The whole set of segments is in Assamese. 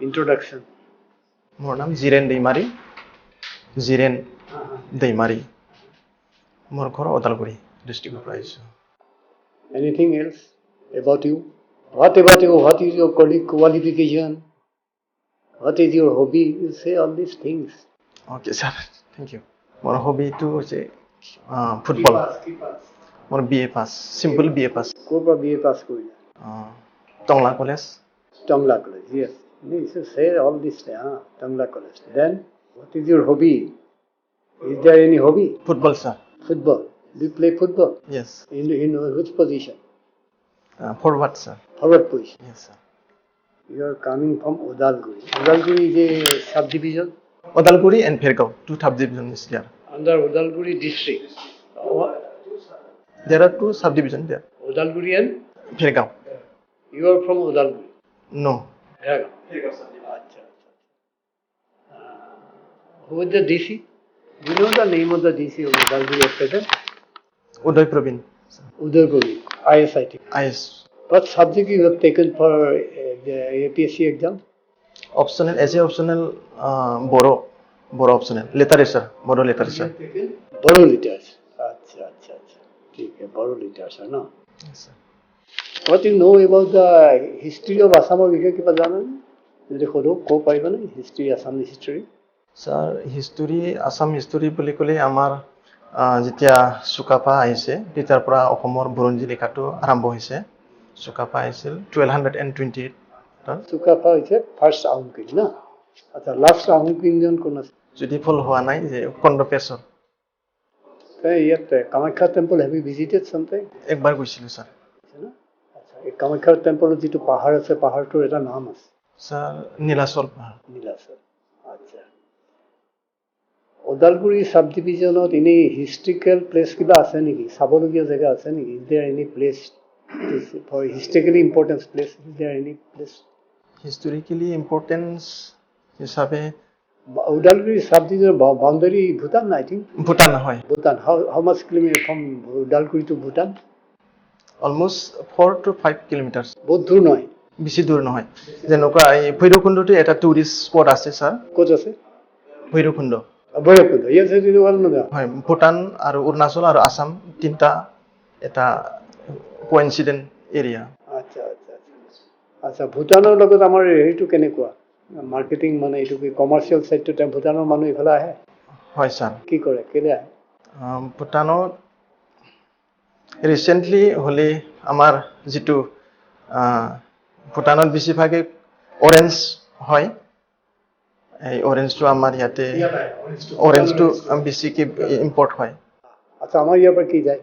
introduction. More name Jiren Deimari. Jiren Deimari. More Koro Odalguri, district price. Anything else about you? What about you? What is your qualification? What is your hobby? You say all these things. Okay, sir. Thank you. More hobby to say football. More BA pass. Simple BA pass. Kopa BA pass koi. Tongla College. Tongla College, yes. You should say all this, Tongla College. Then, what is your hobby? Is there any hobby? Football, sir. Football. Do you play football? Yes. In which position? Forward, sir. Forward position. Yes, sir. You are coming from Odalguri. Odalguri is a subdivision? Odalguri and Phergaon, two subdivisions there. Under Odalguri district. There are two subdivisions there. Odalguri and? Phergaon. You are from Odalguri? No. Phergaon. Who is the DC? Do you know the name of the DC of Odalguri at present? Uday Praveen. Uday Praveen, ISIT. IS. What subject you have taken for the APSC exam? Optional, essay optional, Boro optional. Literature, Boro literature. Boro literature. अच्छा. ठीक है, Boro literature, no? Yes, sir. What you know about the history of Assam or Vijay Kipa Jana? Jodi khodo ko paiba na history Assam history. Sir, history Assam history বুলি ক'লে আমাৰ যেতিয়া সুকাপা আহিছে তেতিয়াৰ পৰা অসমৰ বুৰঞ্জী লিখাটো আৰম্ভ হৈছে সুকাপা আহিছিল 1228 সুকাপা হৈছে ফাৰ্স্ট আহোম কিং না আচ্ছা লাষ্ট আহোম কিং জন কোন আছে যদি ফল হোৱা নাই যে কণ্ডপেশ্বৰ ইয়াতে Kamakhya temple have you visited something একবাৰ গৈছিলো স্যাৰ আচ্ছা এই কামাখ্যা টেম্পলৰ যিটো পাহাৰ আছে পাহাৰটোৰ এটা নাম আছে স্যাৰ নীলাচল পাহাৰ নীলাচল আচ্ছা Odalguri subdivisionot any historical place kiba ase niki sabologiya jaga ase niki is there any place for historically important place is there any place historically importance হিচাপে Odalguri subdivision boundary Bhutan I think Bhutan হয় Bhutan how much kilometer from Odalguri to Bhutan almost 4 to 5 kilometers বহুত দূৰ নহয় বেছি দূৰ নহয় যেনেকুৱা এই ভৈৰৱকুণ্ডটো এটা টুৰিষ্ট স্পট আছে স্যাৰ ক'ত আছে Bhairabkunda Bhairabkunda yes it is well known হয় ভূটান আৰু অৰুণাচল আৰু আসাম তিনটা এটা কোইনসিডেন্ট এৰিয়া আচ্ছা ভূটানৰ লগত আমাৰ হেৰিটো কেনেকুৱা মাৰ্কেটিং মানে এইটো কি কমাৰ্চিয়েল সাইডটো ভূটানৰ মানুহ ইফালে আহে হয় স্যাৰ কি কৰে কেলে আহে ভূটানত ৰিসেন্টলি হলে আমাৰ যেটো ভূটানত বেছিভাগে অৰেঞ্জ হয় এই অৰেঞ্জটো আমাৰ ইয়াতে অৰেঞ্জটো বেছিকে ইম্পৰ্ট হয় আচ্ছা আমাৰ ইয়াৰ পৰা কি যায়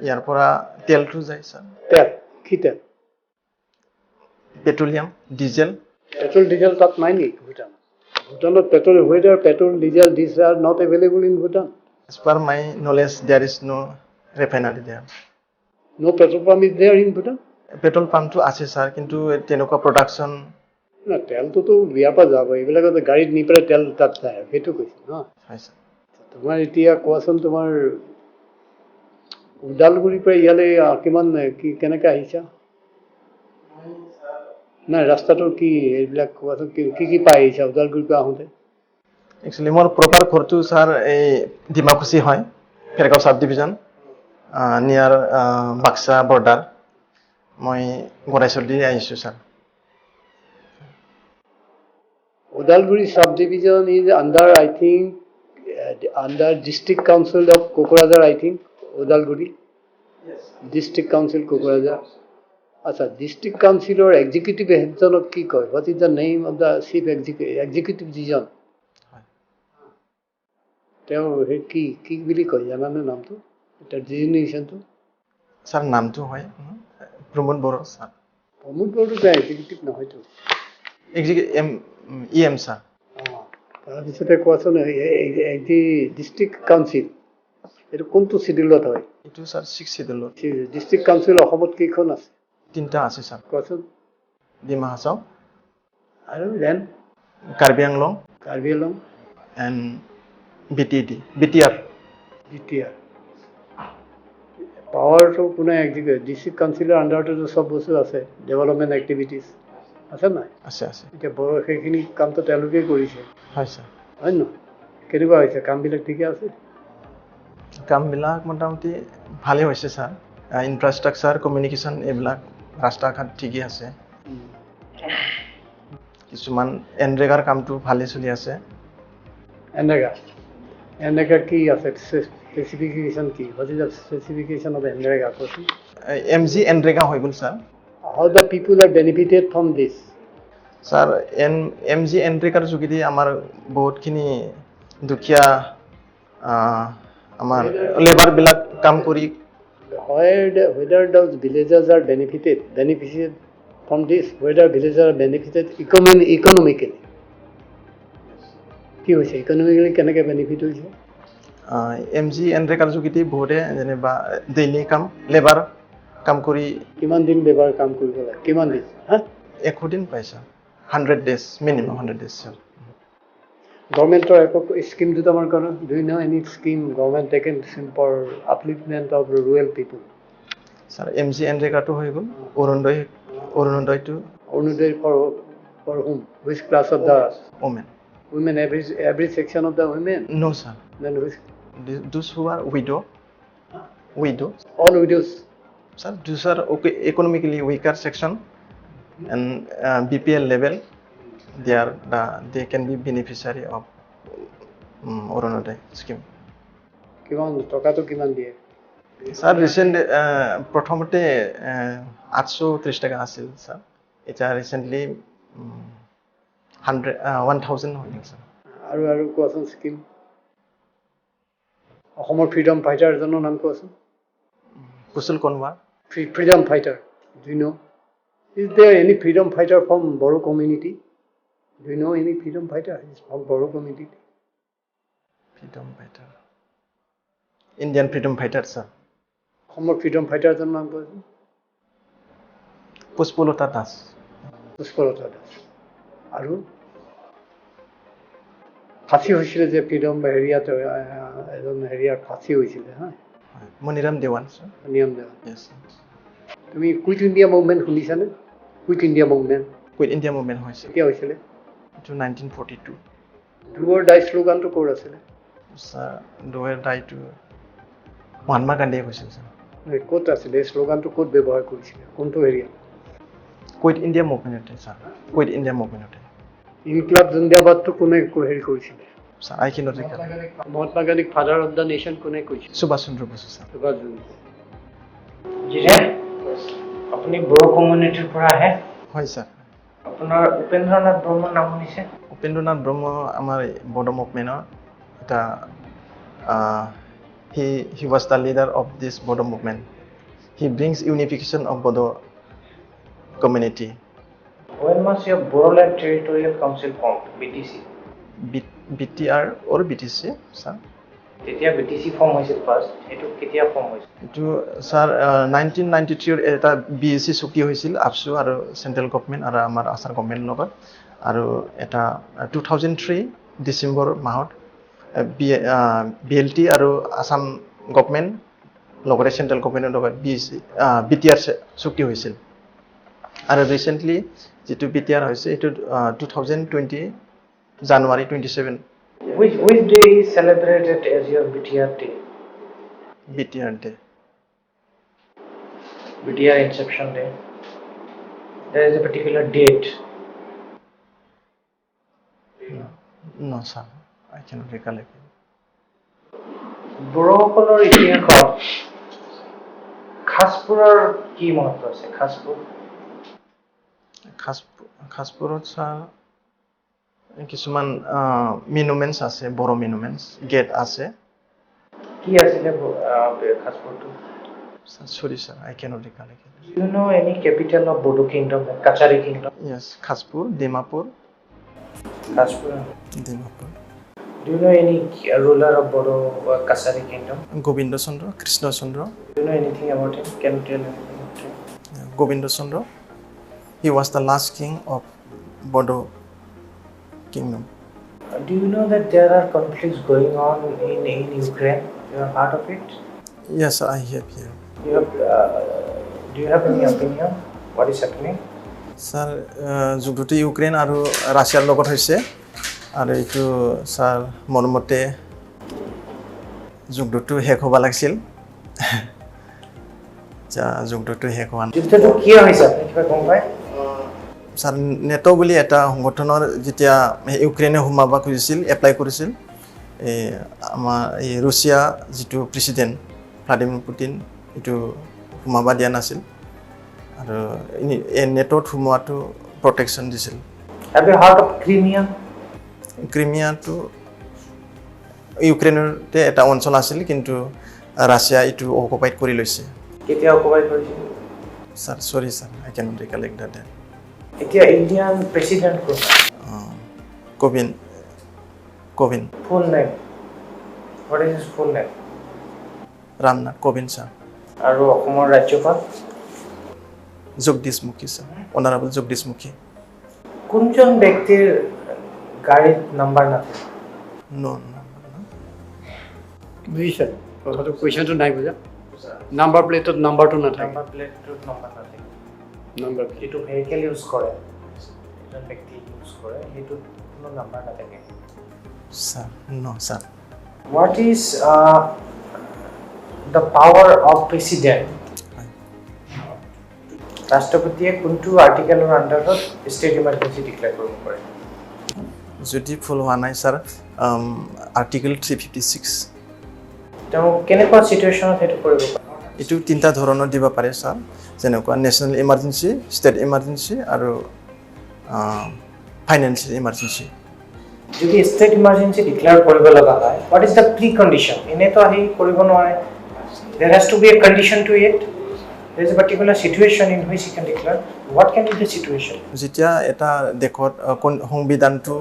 ইয়াৰ পৰা তেলটো যায় স্যাৰ তেল কি তেল পেট্ৰলিয়াম ডিজেল পেট্ৰল ডিজেল তাত নাই নেকি ভূটানত petrol whether petrol diesel these are not available in Bhutan as per my knowledge there is no refinery there no petrol pump is there in Bhutan petrol পাম্পটো আছে স্যাৰ কিন্তু তেনেকুৱা প্ৰডাকচন না তেলটো বিয়া পৰা যাব এইবিলাকত গাড়ীত নি পেলাই তেল তাত যায় সেইটো কৈছে ন হয় স্যাৰ তোমাৰ এতিয়া কোৱাচোন তোমাৰ উদালগুৰিৰ পৰা ইয়ালৈ কিমান কি কেনেকৈ আহিছা নাই ৰাস্তাটোৰ কি এইবিলাক কোৱাচোন কি পাই আহিছা উদালগুৰিৰ পৰা আহোঁতে একচুৱেলি মোৰ প্ৰপাৰ ঘৰটো স্যাৰ এই ডিমাকুচি হয় ফেৰগাঁও সাব ডিভিজন নিয়াৰ বাক্সা বৰ্ডাৰ মই গৰাইচলি আহিছো sir Udalguri subdivision is under, I think, under District Council of Kokorajar, I think, Udalguri. Yes. District Council Kokorajar. Asa, District Council or Executive Head of Kikoi. What is the name of the Chief Executive Division? Tell কি বুলি কয় জানানে নামটো এটা ডিজিগনেশনটো স্যার নামটো হয় প্রমোদ বড় স্যার প্রমোদ বড়টা এক্সিকিউটিভ নহয়তো এম স্যার তাৰপিছতে কোৱাচোন এই ডিষ্ট্ৰিক্ট কাউন্সিল এইটো কোনটো শিডিউলত হয় এইটো স্যাৰ 6 শিডিউলত ডিষ্ট্ৰিক্ট কাউন্সিল অসমত কেইখন আছে তিনটা আছে স্যাৰ কোৱাচোন ডিমা হাছাও আৰু then Karbi Anglong and BTR পাৱাৰটো কোনে ডিষ্ট্ৰিক্ট কাউন্সিলৰ আণ্ডাৰটো চব বস্তু আছে ডেভেলপমেণ্ট এক্টিভিটিজ আছে নাই? আছে আছে এতিয়া সেইখিনি কামটো তেওঁলোকে কৰিছে, হয় ছাৰ হয় নহয়? কেনেকুৱা হৈছে কামবিলাক? ঠিকে আছে? কামবিলাক মোটামুটি ভালেই হৈছে ছাৰ ইনফ্ৰাষ্ট্ৰাকচাৰ কমিউনিকেশ্যন এইবিলাক ৰাস্তা ঘাট ঠিকেই আছে কিছুমান এনৰেগাৰ কামটো ভালেই চলি আছে এনেকা কি আছে? স্পেচিফিকেশ্যন কি? What is the specification of NREGA? MG NREGA হৈ গ'ল sir how the people R benefited from this? Sir MG এনৰেগাৰ যোগেদি আমাৰ বহুতখিনি দুখীয়া আমাৰ লেবাৰবিলাক কাম কৰি whether those villagers are benefited from this, whether villagers are benefited economically. কি হৈছে ইকনমিকেলি কেনেকৈ বেনিফিট হৈছে? MG এনৰেগাৰ যোগেদি বহুতে যেনিবা ডেইলি কাম লেবাৰ কাম কৰি কিমান দিন লেবাৰ কাম কৰিব লাগে? কিমান দিন? হা 100 দিন পাইছা 100 days মিনিমাম 100 days ছাৰ গভৰ্ণমেণ্টৰ একো স্কিম দুটামান কৰে? Do you know any scheme government taken for upliftment of rural people? Sir MG এনৰেগাটো হৈ গ'ল অৰুণোদয়টো Orunodoi for whom? Which class of the women women? Every section of the women? no sir Then which? those who are widow All widows? sir those are economically weaker section and BPL level they can be beneficiary of Orunodoi scheme কিমান টকাটো কিমান দিয়ে? ছাৰ ৰিচেণ্ট প্ৰথমতে 830 টকা আছিল ছাৰ এতিয়া ৰিচেণ্টলি 1000 হৈ গ'ল ছাৰ আৰু কোৱাচোন স্কিম? অসমৰ ফ্ৰীডম ফাইটাৰ এজনৰ নাম কোৱাচোন? কুশল Kanwar Freedom fighter, do you know? Is there any freedom fighter from Boro community? Do you know any freedom fighter? He's from Boro community. Freedom fighter Indian freedom fighter sir অসমৰ ফ্ৰীডম ফাইটাৰ এজনৰ নাম কোৱাচোন? পুষ্পলতা দাস পুষ্পলতা দাস। আৰু ফাঁচি হৈছিলে যে ফ্ৰীডম হেৰিয়াত এজন হেৰিয়াৰ ফাঁচি হৈছিলে হা মণিৰাম দেৱান ছাৰ নিয়ম দেৱা। তুমি কুইট ইণ্ডিয়া মুভমেণ্ট শুনিছানে? কুইট ইণ্ডিয়া মুভমেণ্ট হৈছে কেতিয়া হৈছিলে? এইটো 1942 ডু অৰ ডাই শ্লোগানটো ক'ৰ আছিলে? ছাৰ ডু অৰ ডাইটো মহাত্মা গান্ধীয়ে কৈছিল ছাৰ ক'ত আছিলে? এই শ্লোগানটো ক'ত ব্যৱহাৰ কৰিছিলে? কোনটো হেৰিয়াত? কুইট ইণ্ডিয়া মুভমেণ্টতে ছাৰ কুইট ইণ্ডিয়া মুভমেণ্টতে ইনকলাব জিন্দাবাদটো কোনে হেৰি কৰিছিলে? Sir I cannot recall Mahatma গান্ধীক ফাদাৰ অফ দ্য নেশ্যন কোনে কৈছিলে? সুভাষ চন্দ্ৰ বসু ছাৰ সুভাষ চন্দ্ৰ। আপুনি বড়ো কমিউনিটিৰ পৰা আহে? হয় ছাৰ আপোনাৰ উপেন্দ্ৰনাথ ব্ৰহ্মৰ নাম শুনিছে? উপেন্দ্ৰনাথ ব্ৰহ্ম আমাৰ বড়ো মুভমেণ্টৰ এটা he was the leader of this Bodo movement. He brings unification of Bodo community. When was your Bodoland Territorial Council formed? BTC? BTR or BTC, sir? তেতিয়া BTC ফৰ্ম হৈছিল ফাৰ্ষ্ট, এইটো কেতিয়া ফৰ্ম হৈছিল? এইটো স্যাৰ 1993 এটা BEC চুক্তি হৈছিল আপসু আৰু সেন্ট্ৰেল গভৰ্নমেন্ট আৰু আমাৰ আসাম গভৰ্নমেন্টৰ লগত আৰু এটা 2003 ডিসেম্বৰ মাহত BLT আৰু আসাম গভৰ্নমেন্ট লগতে সেন্ট্ৰেল গভৰ্নমেন্টৰ লগত BTR চুক্তি হৈছিল আৰু ৰিসেন্টলি যেটো BTR হৈছে এটো 2020 January 27 Which day is celebrated as your BTR day? BTR day. BTR inception day. There is a particular date. No, sir. I cannot recollect. বড়োসকলৰ ইতিহাসত খাসপুৰৰ কি মহত্ব আছে? খাসপুৰত স্যাৰ কিছুমান মনুমেন্টস আছে বড়ো মনুমেন্টস গেট আছে কি আছিলে খাসপুৰটো? Sorry sir, I cannot recollect. Do you know any capital of Bodo kingdom, Kachari kingdom? Yes, Khaspur, Dimapur. Khaspur. Dimapur. Do you know any ruler of Bodo Kachari kingdom? Govinda Chandra, Krishna Chandra. Do you know anything about him? Can you tell anything about him? Govinda Chandra. He was the last king of Bodo kingdom. Do you know that there are conflicts going on in Ukraine? You are part of it? Yes, I have here. Do you have any opinion? What is happening? Sir যুদ্ধটো ইউক্ৰেইন আৰু ৰাছিয়াৰ লগত হৈছে আৰু এইটো স্যাৰ মোৰ মতে যুদ্ধটো শেষ হ'ব লাগিছিল যুদ্ধটো শেষ হোৱা নাই যুদ্ধটো কিয় হৈছে আপুনি কিবা গম পায় স্যাৰ নেটো বুলি এটা সংগঠনৰ যেতিয়া ইউক্ৰেইনে সোমাব খুজিছিল এপ্লাই কৰিছিল আমাৰ এই ৰাছিয়া যিটো প্ৰেচিডেণ্ট ভ্লাদিমিৰ পুটিন এইটো সোমাব দিয়া নাছিল আৰু নেটত সোমোৱাটো প্ৰটেকশ্যন দিছিল Have you heard of Crimea? ক্ৰিমিয়াটো ইউক্ৰেইনতে এটা অঞ্চল আছিল কিন্তু ৰাছিয়া এইটো অকুপাইড কৰি লৈছে কেতিয়া অকুপাই কৰিছিল sir sorry sir I can not recollect that এতিয়া ইণ্ডিয়ান প্ৰেচিডেণ্ট কোন Kovind full name what is his full name Ramnath Kovind sir আৰু অসমৰ ৰাজ্যপাল জগদীশ মুখী স্যাৰ অনাৰেবল জগদীশ মুখী কোনজন ব্যক্তিৰ গাড়ীত নাম্বাৰ নাথাকে বুজিছে কথাটো কুৱেশ্যনটো নাই বুজা নাম্বাৰ প্লেটত নাম্বাৰটো নাথাকে নাম্বাৰ প্লেটটোত নাম্বাৰ নাথাকে নাম্বাৰ যিটো ভেহিকেল ইউজ কৰে এজন ব্যক্তি ইউজ কৰে সেইটোত কোনো নাম্বাৰ নাথাকে sir sir What is the power of president? ৰাষ্ট্ৰপতিয়ে কোনটো আৰ্টিকেলৰ আণ্ডাৰত ষ্টেট ইমাৰ্জেঞ্চি ডিক্লেয়াৰ কৰিব পাৰে যদি ফুল হোৱা নাই স্যাৰ আৰ্টিকেল 356 তেওঁ কেনেকুৱা চিটুৱেশ্যনত সেইটো কৰিব পাৰে এইটো তিনিটা ধৰণৰ দিব পাৰে স্যাৰ যেনেকুৱা নেশ্যনেল ইমাৰ্জেঞ্চি ষ্টেট ইমাৰ্জেঞ্চি আৰু ফাইনেন্সিয়েল ইমাৰ্জেঞ্চি যদি ষ্টেট ইমাৰ্জেঞ্চি ডিক্লেয়াৰ কৰিব লগা হয় what is the precondition এনেতো আহি কৰিব নোৱাৰে there has to be a condition to it there is a particular situation in which he can declare what can be the situation যেতিয়া এটা দেশত সংবিধানটো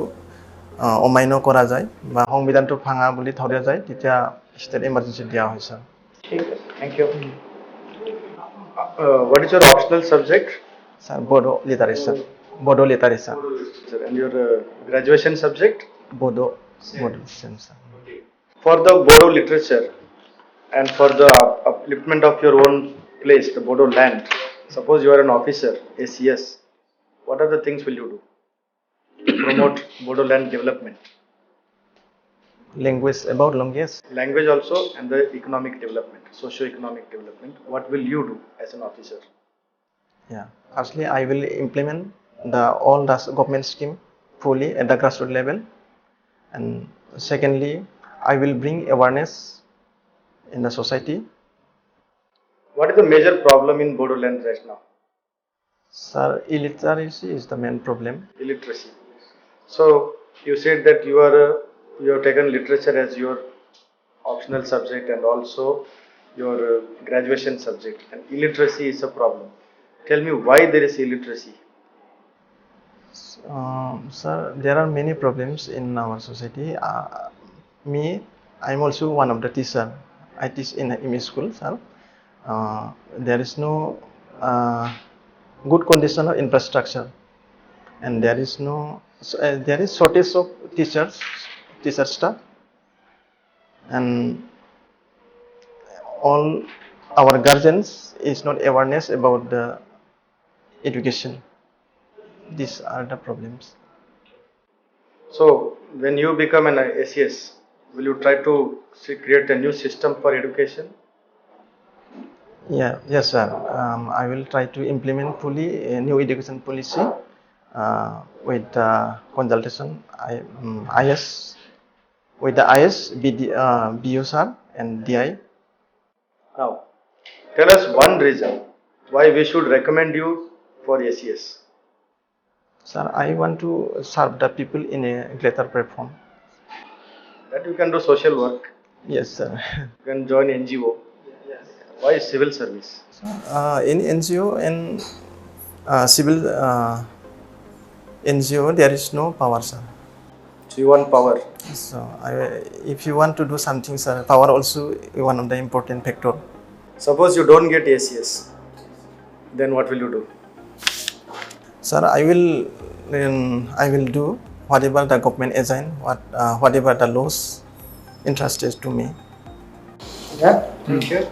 অমান্য কৰা যায় বা সংবিধানটো ভাঙা বুলি ধৰা যায় তেতিয়া ষ্টেট ইমাৰ্জেঞ্চি দিয়া হয় স্যাৰ ঠিক আছে thank you What is your optional subject? Sir Bodo literature Sir, and your graduation subject? Bodo same sir For the Bodo literature and for the upliftment of your own place, the Bodo land, suppose you are an officer, ACS, what are the things will you do to promote Bodo land development? language about language Language also and the economic development, socio-economic development, what will you do as an officer? yeah firstly I will implement all the government scheme fully at the grassroots level and secondly I will bring awareness in the society What is the major problem in Bodo land right now? sir illiteracy is the main problem Illiteracy. So you said that you have taken literature as your optional subject and also your graduation subject, and illiteracy is a problem. Tell me why there is illiteracy. Sir, there are many problems in our society. I'm also one of the teacher. I teach in a ME school, sir. There is no good condition of infrastructure, and there is shortage of teacher staff, and all our guardians is not awareness about the education. These are the problems. So when you become an ACS, will you try to create a new system for education? Yes, sir. I will try to implement fully a new education policy with the consultation IS with the IS, BU sir and DI. Now, tell us one reason why we should recommend you for ACS. Sir, I want to serve the people in a greater platform. That you can do social work, Yes, sir. you can join NGO. Why civil service? In NGO and civil NGO, there is no power, sir. So you want power. So, if you want to do something, sir, power also one of the important factor. Suppose you don't get ACS, then what will you do? Sir, I will do whatever the government assign, whatever the laws entrusted to me. Yeah, thank you.